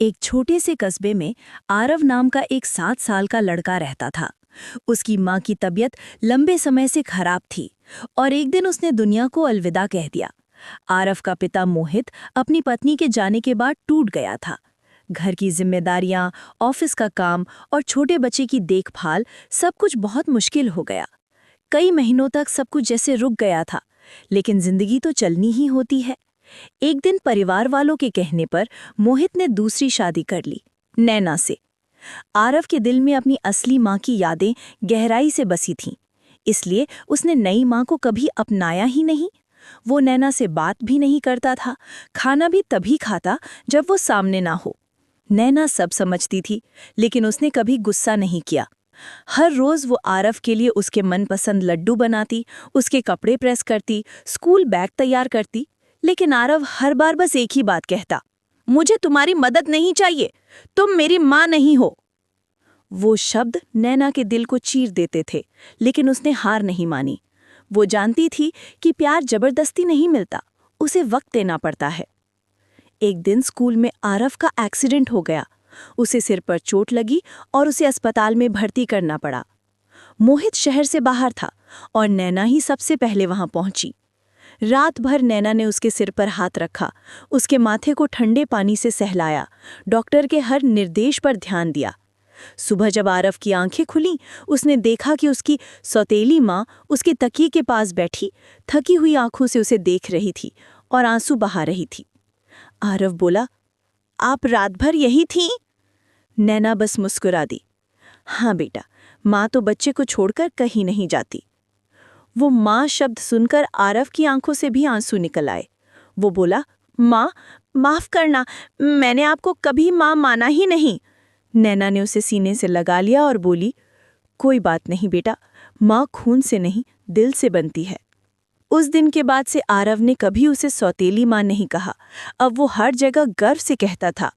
एक छोटे से कस्बे में आरव नाम का एक 7 साल का लड़का रहता था। उसकी माँ की तबीयत लंबे समय से खराब थी और एक दिन उसने दुनिया को अलविदा कह दिया। आरव का पिता मोहित अपनी पत्नी के जाने के बाद टूट गया था। घर की जिम्मेदारियां, ऑफिस का काम और छोटे बच्चे की देखभाल, सब कुछ बहुत मुश्किल हो गया। कई महीनों तक सब कुछ जैसे रुक गया था, लेकिन जिंदगी तो चलनी ही होती है। एक दिन परिवार वालों के कहने पर मोहित ने दूसरी शादी कर ली, नैना से। आरव के दिल में अपनी असली माँ की यादें गहराई से बसी थीं, इसलिए उसने नई माँ को कभी अपनाया ही नहीं। वो नैना से बात भी नहीं करता था, खाना भी तभी खाता जब वो सामने ना हो। नैना सब समझती थी, लेकिन उसने कभी गुस्सा नहीं किया। हर रोज वो आरव के लिए उसके मनपसंद लड्डू बनाती, उसके कपड़े प्रेस करती, स्कूल बैग तैयार करती। लेकिन आरव हर बार बस एक ही बात कहता, मुझे तुम्हारी मदद नहीं चाहिए, तुम मेरी माँ नहीं हो। वो शब्द नैना के दिल को चीर देते थे, लेकिन उसने हार नहीं मानी। वो जानती थी कि प्यार जबरदस्ती नहीं मिलता, उसे वक्त देना पड़ता है। एक दिन स्कूल में आरव का एक्सीडेंट हो गया। उसे सिर पर चोट लगी और उसे अस्पताल में भर्ती करना पड़ा। मोहित शहर से बाहर था और नैना ही सबसे पहले वहां पहुंची। रात भर नैना ने उसके सिर पर हाथ रखा, उसके माथे को ठंडे पानी से सहलाया, डॉक्टर के हर निर्देश पर ध्यान दिया। सुबह जब आरव की आंखें खुलीं, उसने देखा कि उसकी सौतेली माँ उसके तकिए के पास बैठी, थकी हुई आंखों से उसे देख रही थी और आंसू बहा रही थी। आरव बोला, आप रात भर यही थीं? नैना बस मुस्कुरा दी। हाँ बेटा, माँ तो बच्चे को छोड़कर कहीं नहीं जाती। वो माँ शब्द सुनकर आरव की आंखों से भी आंसू निकल आए। वो बोला, माँ, माफ करना, मैंने आपको कभी माँ माना ही नहीं। नैना ने उसे सीने से लगा लिया और बोली, कोई बात नहीं बेटा, माँ खून से नहीं, दिल से बनती है। उस दिन के बाद से आरव ने कभी उसे सौतेली माँ नहीं कहा। अब वो हर जगह गर्व से कहता था,